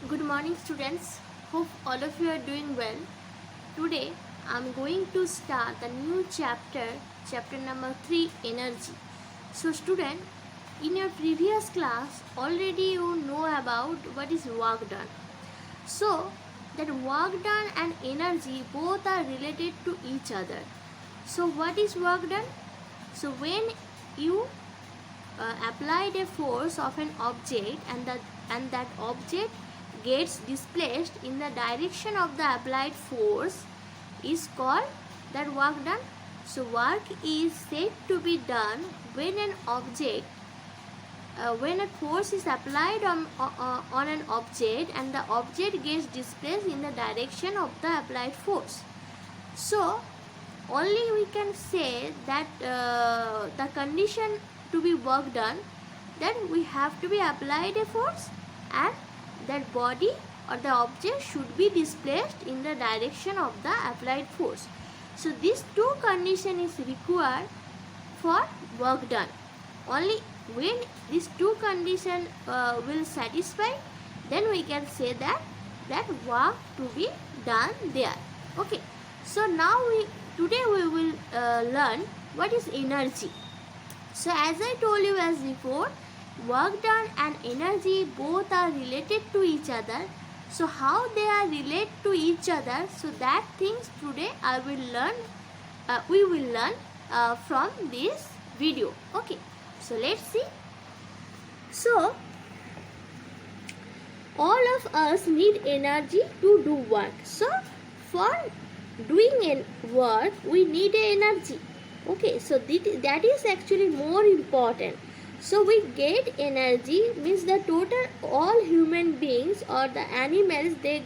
Good morning, students. Hope all of you are doing well. Today, I'm going to start the new chapter number 3, energy. So, student, in your previous class, already you know about what is work done. So, that work done and energy both are related to each other. So, what is work done? So, when you applied a force of an object and that object gets displaced in the direction of the applied force is called that work done. So work is said to be done when an object when a force is applied on an object and the object gets displaced in the direction of the applied force. So only we can say that the condition to be work done, then we have to be applied a force and that body or the object should be displaced in the direction of the applied force. So these two conditions is required for work done. Only when these two conditions will satisfy, then we can say that work to be done there. Okay. So now today we will learn what is energy. So as I told you as before, work done and energy both are related to each other. So how they are related to each other, so that things today we will learn from this video. Okay, so let's see. So all of us need energy to do work. So for doing work we need energy. Okay, so that is actually more important. So we get energy means the total all human beings or the animals, they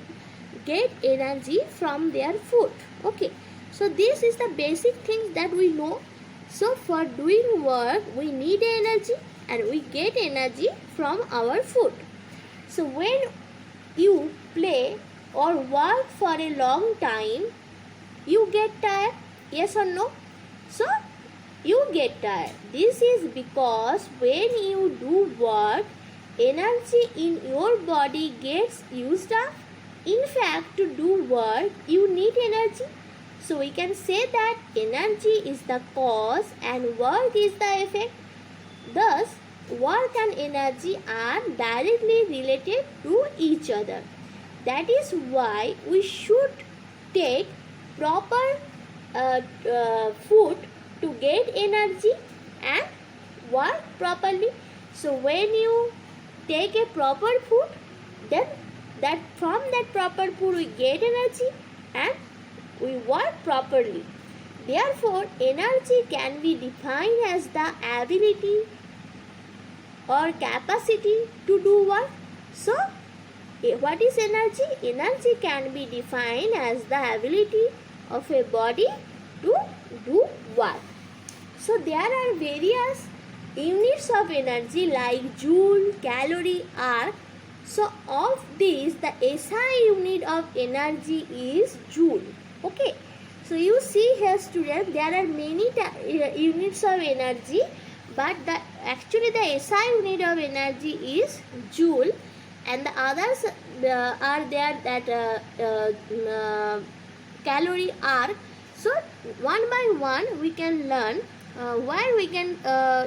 get energy from their food. Okay, so this is the basic things that we know. So for doing work we need energy and we get energy from our food. So when you play or work for a long time, you get tired, yes or no? So you get tired. This is because when you do work, energy in your body gets used up. In fact, to do work, you need energy. So we can say that energy is the cause and work is the effect. Thus, work and energy are directly related to each other. That is why we should take proper food to get energy and work properly. So when you take a proper food, then from that proper food we get energy and we work properly. Therefore, energy can be defined as the ability or capacity to do work. So what is energy? Energy can be defined as the ability of a body to do work. So there are various units of energy like joule, calorie, arc. So of these, the SI unit of energy is joule. Okay. So you see here, students, there are many units of energy, but actually the SI unit of energy is joule, and the others are there that calorie, arc. So one by one we can learn where we can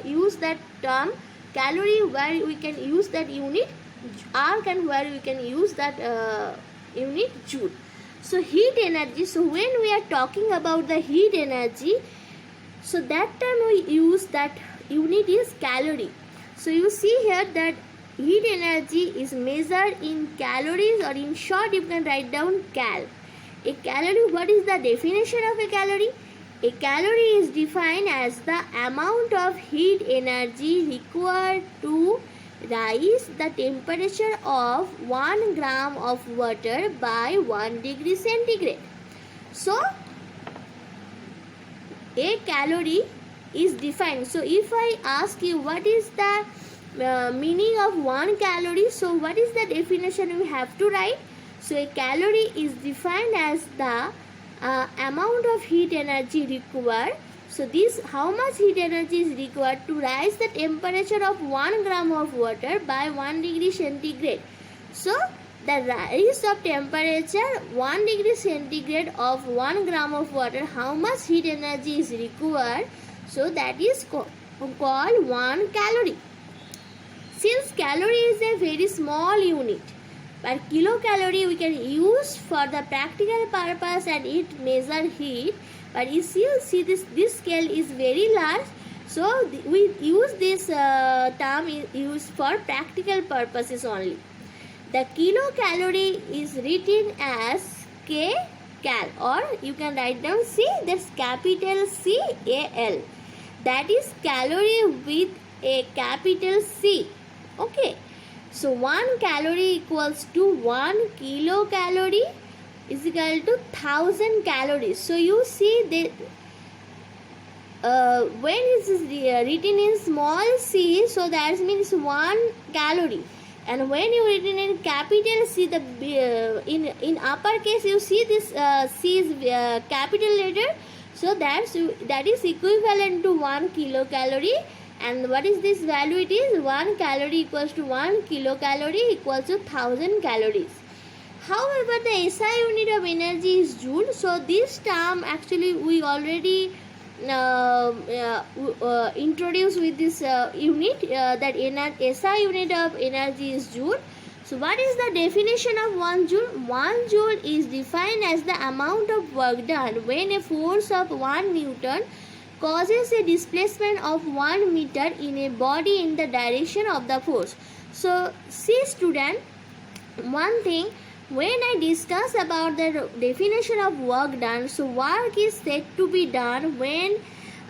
use that term calorie, where we can use that unit arc, and where we can use that unit joule. So heat energy, so when we are talking about the heat energy, so that time we use that unit is calorie. So you see here that heat energy is measured in calories, or in short you can write down cal. A calorie, what is the definition of a calorie? A calorie is defined as the amount of heat energy required to rise the temperature of 1 gram of water by 1 degree centigrade. So, a calorie is defined. So, if I ask you what is the meaning of 1 calorie, so what is the definition you have to write? So, a calorie is defined as the amount of heat energy required. So this, how much heat energy is required to rise the temperature of 1 gram of water by 1 degree centigrade. So the rise of temperature 1 degree centigrade of 1 gram of water, how much heat energy is required? So that is called 1 calorie. Since calorie is a very small unit, but kilocalorie we can use for the practical purpose and it measure heat, but you see this scale is very large, so we use this term used for practical purposes only. The kilocalorie is written as kcal, or you can write down C, that's capital CAL, that is calorie with a capital C. Okay, so 1 calorie equals to 1 kilocalorie is equal to 1000 calories. So you see that when it is written in small c, so that means 1 calorie, and when you written in capital C, the in uppercase you see this C is capital letter, so that is equivalent to 1 kilocalorie. And what is this value? It is 1 calorie equals to 1 kilocalorie equals to 1000 calories. However, the SI unit of energy is joule. So this term actually we already introduced with this unit, that SI unit of energy is joule. So what is the definition of 1 joule? 1 joule is defined as the amount of work done when a force of 1 Newton causes a displacement of 1 meter in a body in the direction of the force. So see student, one thing, when I discuss about the definition of work done, so work is said to be done when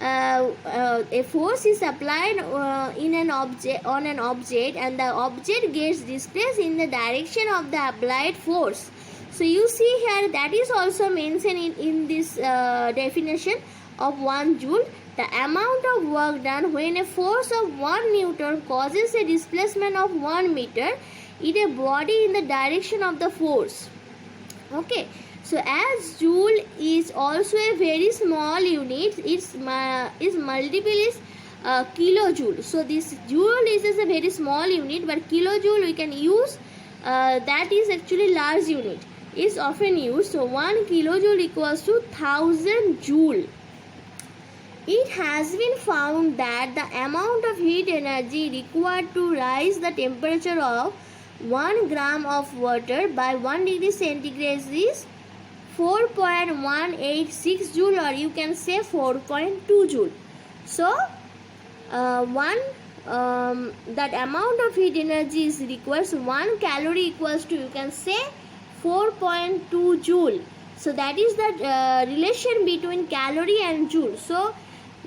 a force is applied on an object and the object gets displaced in the direction of the applied force. So you see here, that is also mentioned in this definition of 1 joule, the amount of work done when a force of 1 Newton causes a displacement of 1 meter in a body in the direction of the force. Okay, so as joule is also a very small unit, its multiple is kilojoule. So this joule is a very small unit, but kilojoule we can use, that is actually large unit, is often used. So 1 kilojoule equals to 1000 joule. It has been found that the amount of heat energy required to rise the temperature of 1 gram of water by 1 degree centigrade is 4.186 joule, or you can say 4.2 joule. So that amount of heat energy is requires 1 calorie equals to, you can say, 4.2 joule. So that is the relation between calorie and joule. So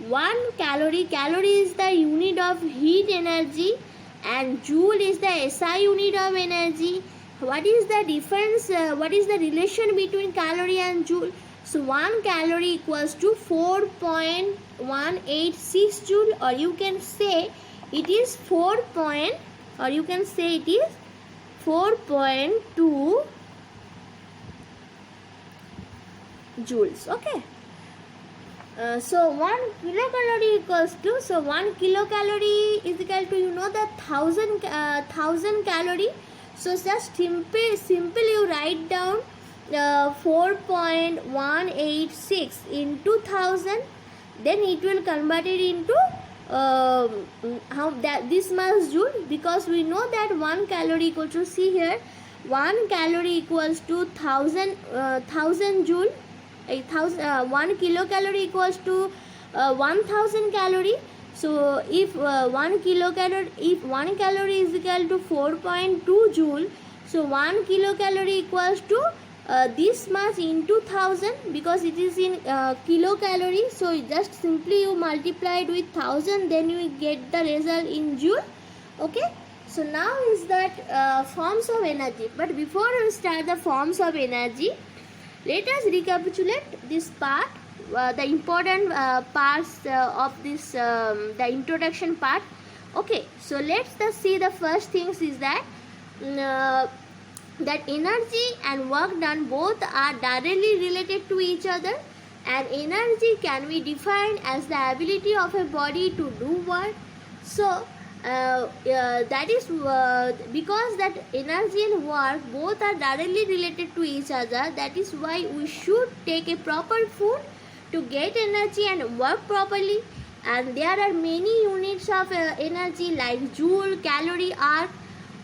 1 calorie is the unit of heat energy and joule is the SI unit of energy. What is the difference? What is the relation between calorie and joule? So 1 calorie equals to 4.186 joule, or you can say it is 4.2 joules. Okay. So 1 kilocalorie equals to, so 1 kilocalorie is equal to, you know, the 1000 calorie. So just simple you write down 4.186 into 1000, then it will convert it into how that this much joule, because we know that 1 calorie equals to, see here, 1 calorie equals to 1000 joule. 1 kilocalorie equals to 1000 calorie. So if 1 calorie is equal to 4.2 joule, so 1 kilocalorie equals to this much into 1000, because it is in kilocalorie. So just simply you multiply it with 1000, then you will get the result in joule. Okay, so now is that forms of energy. But before we start the forms of energy, let us recapitulate this part, the important parts of this, the introduction part. Okay, so let's see the first things is that that energy and work done both are directly related to each other, and energy can be defined as the ability of a body to do work. So That is because that energy and work both are directly related to each other. That is why we should take a proper food to get energy and work properly. And there are many units of energy like joule, calorie, arc.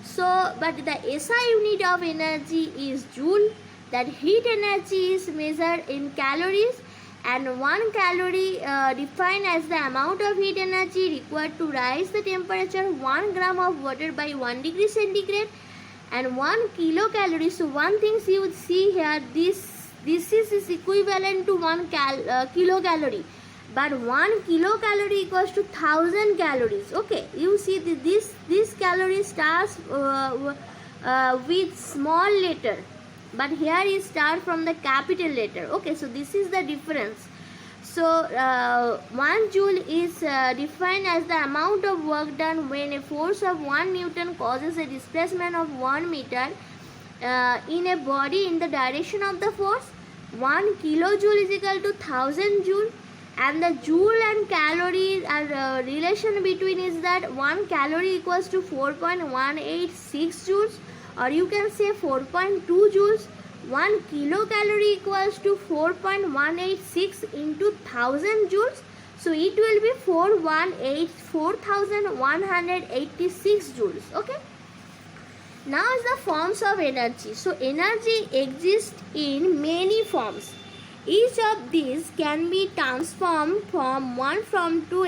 So but the SI unit of energy is joule. That heat energy is measured in calories, and 1 calorie defined as the amount of heat energy required to rise the temperature 1 gram of water by 1 degree centigrade, and 1 kilocalorie. So one thing you would see here, this is equivalent to 1 kilocalorie, but 1 kilocalorie equals to 1000 calories. Okay, you see this calorie starts with small letter, but here it starts from the capital letter. Okay, so this is the difference. So 1 joule is defined as the amount of work done when a force of 1 newton causes a displacement of 1 meter in a body in the direction of the force. 1 kilojoule is equal to 1000 joule, and the joule and calorie relation between is that 1 calorie equals to 4.186 joules, or you can say 4.2 joules. 1 kilocalorie equals to 4.186 into 1000 joules. So it will be 4186 joules. Okay. Now is the forms of energy. So energy exists in many forms. Each of these can be transformed from one form to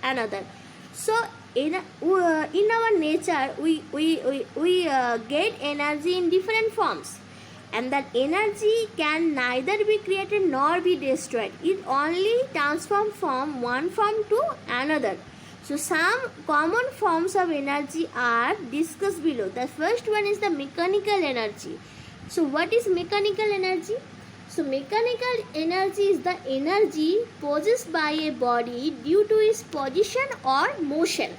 another. So in our nature we get energy in different forms, and that energy can neither be created nor be destroyed. It only transforms from one form to another. So some common forms of energy are discussed below. The first one is the mechanical energy. So what is mechanical energy? So mechanical energy is the energy possessed by a body due to its position or motion.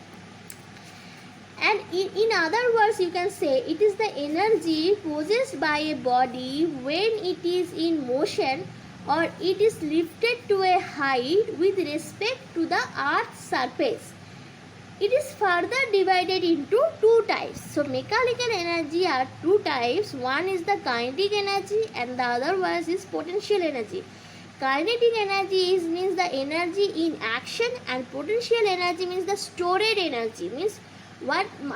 And in other words, you can say it is the energy possessed by a body when it is in motion or it is lifted to a height with respect to the earth's surface. It is further divided into two types. So mechanical energy are two types. One is the kinetic energy and the other one is potential energy. Kinetic energy means the energy in action, and potential energy means the stored energy, means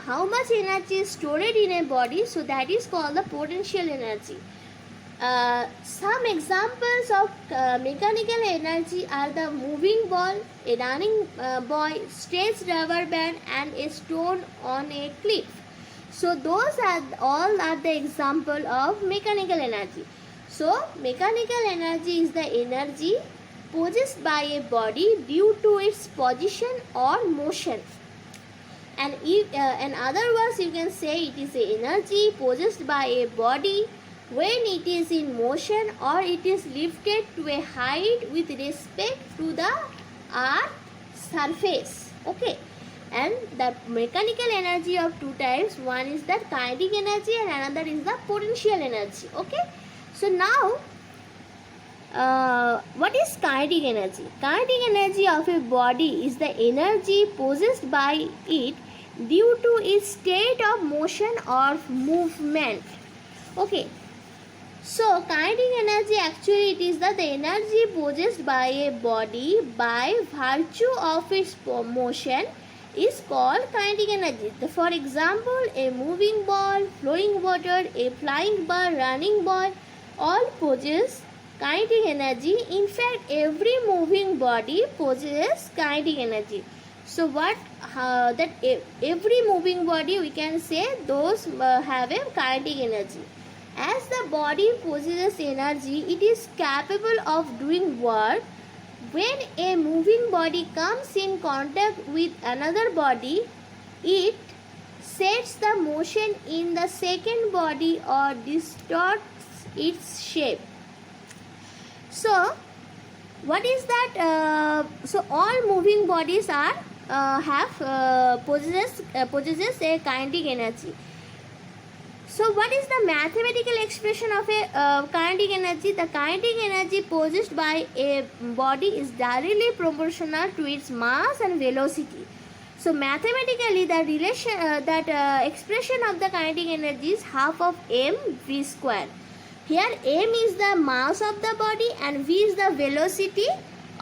how much energy is stored in a body. So that is called the potential energy. Some examples of mechanical energy are the moving ball, a running boy, stretched rubber band, and a stone on a cliff. So those are all the example of mechanical energy. So mechanical energy is the energy possessed by a body due to its position or motion. And in other words, you can say it is a energy possessed by a body when it is in motion or it is lifted to a height with respect to the earth's surface. Okay. And the mechanical energy of two types. One is the kinetic energy and another is the potential energy. Okay. So now, what is kinetic energy? Kinetic energy of a body is the energy possessed by it due to its state of motion or movement. Okay. So kinetic energy, actually it is the energy possessed by a body by virtue of its motion is called kinetic energy. For example, a moving ball, flowing water, a flying bird, running boy, all possess kinetic energy. In fact, every moving body possesses kinetic energy. So every moving body, we can say those have a kinetic energy. As the body possesses energy, it is capable of doing work. When a moving body comes in contact with another body, it sets the motion in the second body or distorts its shape. So what is that? So all moving bodies are possesses a kinetic energy. So what is the mathematical expression of a kinetic energy? The kinetic energy possessed by a body is directly proportional to its mass and velocity. So mathematically, the relation expression of the kinetic energy is half of mv square. Here m is the mass of the body and v is the velocity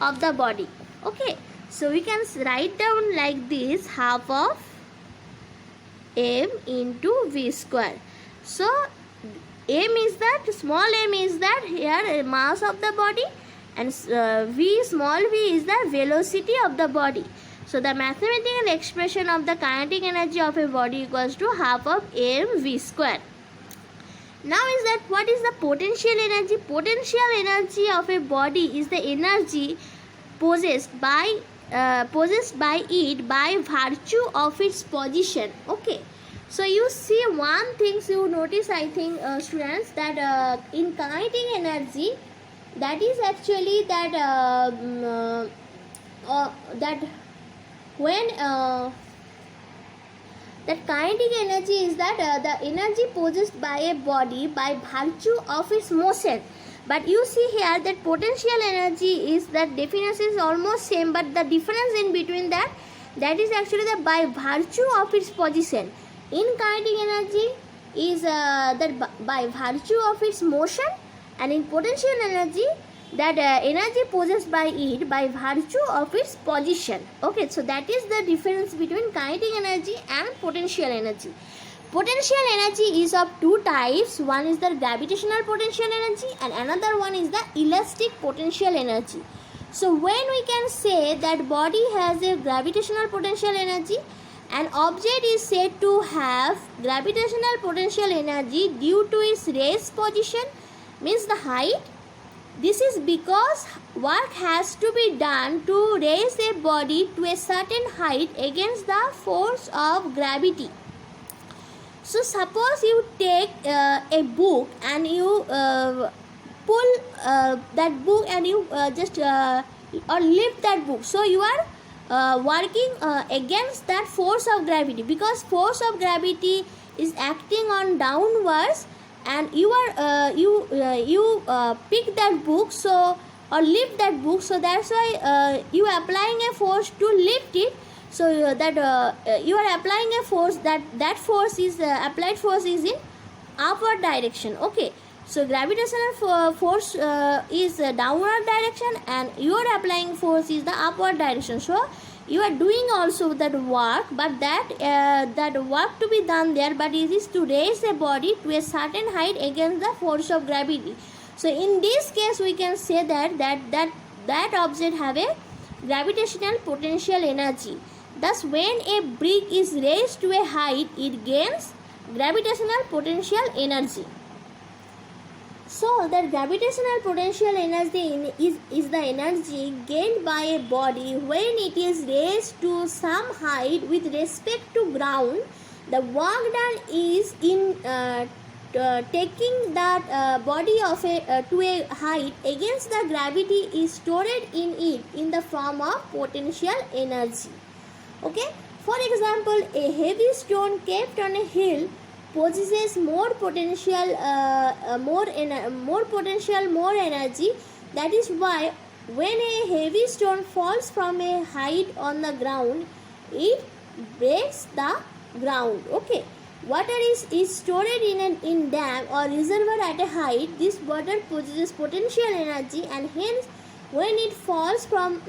of the body. Okay, so we can write down like this, half of m into v square. So m is that, small m is that here mass of the body, and v, small v, is the velocity of the body. So the mathematical expression of the kinetic energy of a body equals to half of mv square. Now is that, what is the potential energy? Potential energy of a body is the energy possessed by it by virtue of its position. Okay, so you see one thing you notice, I think students, that in kinetic energy, that is actually that that when that kinetic energy is that the energy possessed by a body by virtue of its motion. But you see here that potential energy is, that definition is almost same, but the difference in between that is actually the by virtue of its position. In kinetic energy is that by virtue of its motion, and in potential energy, that energy possessed by it by virtue of its position. Okay, so that is the difference between kinetic energy and potential energy. Potential energy is of two types. One is the gravitational potential energy and another one is the elastic potential energy. So when we can say that body has a gravitational potential energy, an object is said to have gravitational potential energy due to its raised position, means the height. This is because work has to be done to raise a body to a certain height against the force of gravity. So suppose you take a book and you pull that book and you just or lift that book. So you are working against that force of gravity, because force of gravity is acting on downwards, and you are pick that book, so or lift that book, so that's why you are applying a force to lift it. So that you are applying a force, that force is applied force is in upward direction. Okay, so gravitational force is downward direction and you are applying force is the upward direction. So you are doing also that work, but that work to be done there, but it is to raise a body to a certain height against the force of gravity. So in this case we can say that object have a gravitational potential energy. Thus when a brick is raised to a height, it gains gravitational potential energy. So the gravitational potential energy is the energy gained by a body when it is raised to some height with respect to ground. The work done is in taking that body of to a height against the gravity is stored in it in the form of potential energy. Okay, for example, a heavy stone kept on a hill possesses more potential, more energy. That is why when a heavy stone falls from a height on the ground, it breaks the ground. Okay, water is stored in dam or reservoir at a height. This water possesses potential energy, and hence when it falls from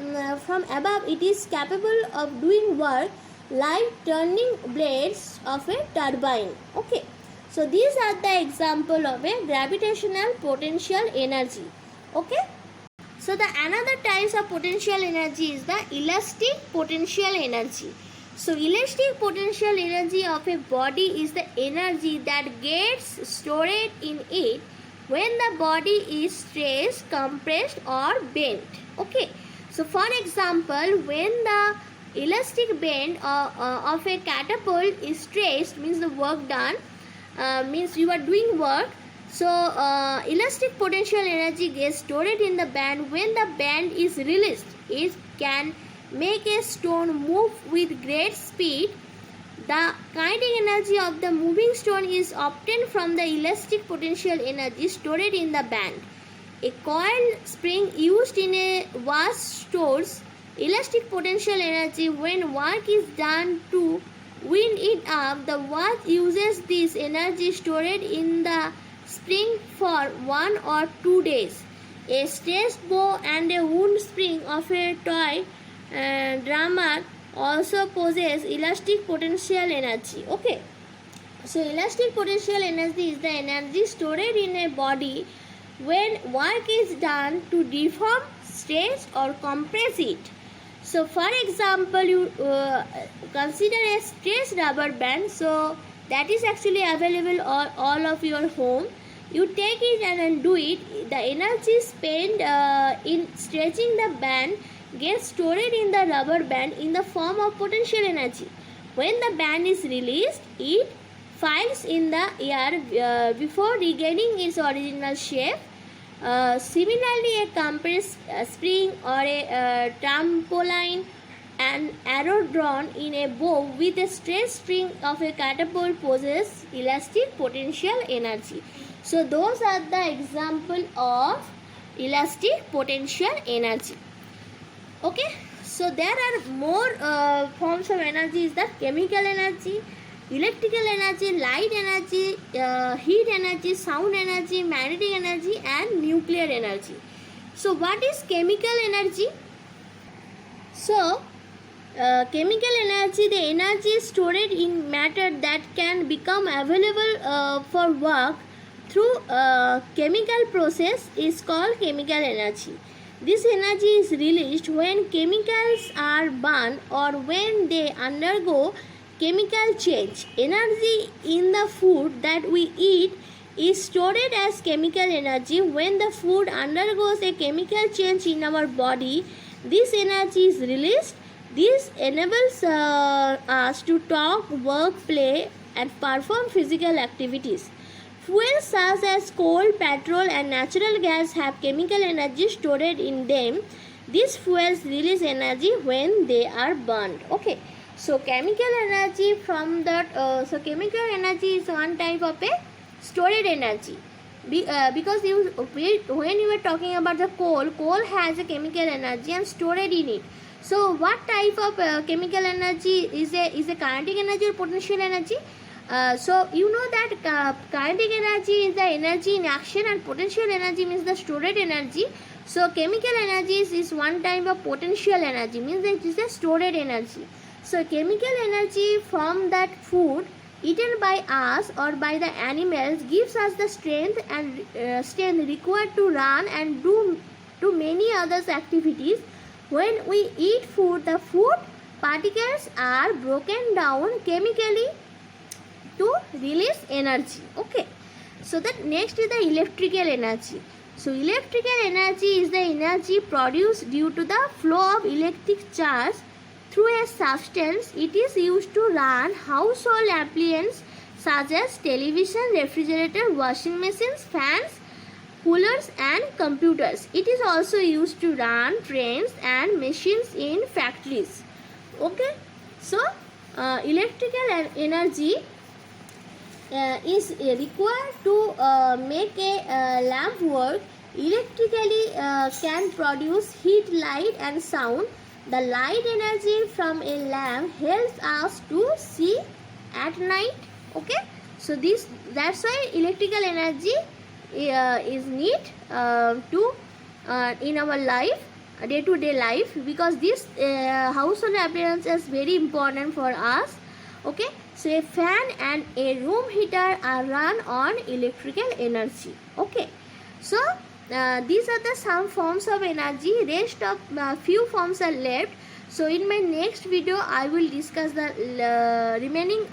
above, it is capable of doing work like turning blades of a turbine. Okay, so these are the example of a gravitational potential energy. Okay, so the another types of potential energy is the elastic potential energy. So elastic potential energy of a body is the energy that gets stored in it when the body is stretched, compressed or bent. Okay, so for example, when the elastic bend of a catapult is stretched, means the work done, means you are doing work. So elastic potential energy gets stored in the band. When the band is released, it can make a stone move with great speed. The kinetic energy of the moving stone is obtained from the elastic potential energy stored in the band. A coil spring used in a watch stores Elastic potential energy, when work is done to wind it up, the watch uses this energy stored in the spring for 1 or 2 days. A stretched bow and a wound spring of a toy drummer also possess elastic potential energy. Okay, so elastic potential energy is the energy stored in a body when work is done to deform, stretch or compress it. So for example, you consider a stretched rubber band. So that is actually available all of your home. You take it and undo it. The energy spent in stretching the band gets stored in the rubber band in the form of potential energy. When the band is released, it flies in the air before regaining its original shape. Similarly, a compressed spring or a trampoline, an arrow drawn in a bow with a straight string of a catapult possesses elastic potential energy. So those are the example of elastic potential energy. Okay, so there are more forms of energy. Is that chemical energy, electrical energy, light energy, heat energy, sound energy, magnetic energy and nuclear energy. So what is chemical energy? So chemical energy, the energy stored in matter that can become available for work through chemical process is called chemical energy. This energy is released when chemicals are burned or when they undergo chemical change. Energy in the food that we eat is stored as chemical energy. When the food undergoes a chemical change in our body, this energy is released. This enables us to talk, work, play and perform physical activities. Fuels such as coal, petrol and natural gas have chemical energy stored in them. These fuels release energy when they are burned. Okay. So chemical energy from that, chemical energy is one type of a stored energy. Because when you are talking about the coal has a chemical energy and stored in it. So what type of chemical energy is a kinetic energy or potential energy? So you know that kinetic energy is the energy in action and potential energy means the stored energy. So chemical energy is one type of potential energy, means that it is a stored energy. So chemical energy from that food eaten by us or by the animals gives us the strength required to run and do many other activities. When we eat food, the food particles are broken down chemically to release energy. Okay, so that next is the electrical energy. So electrical energy is the energy produced due to the flow of electric charge through a substance. It is used to run household appliances such as television, refrigerator, washing machines, fans, coolers and computers. It is also used to run trains and machines in factories. Okay, so electrical energy is required to make a lamp work. Electrically can produce heat, light and sound. The light energy from a lamp helps us to see at night. Okay, so that's why electrical energy is need to in our life, day-to-day life, because this household appliance is very important for us. Okay, so a fan and a room heater are run on electrical energy. Okay, so these are the some forms of energy. Rest of few forms are left. So in my next video I will discuss the remaining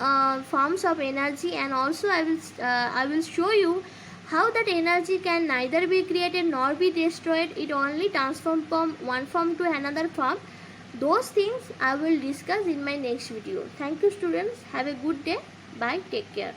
forms of energy, and also I will show you how that energy can neither be created nor be destroyed. It only transforms from one form to another form. Those things I will discuss in my next video. Thank you students. Have a good day. Bye. Take care.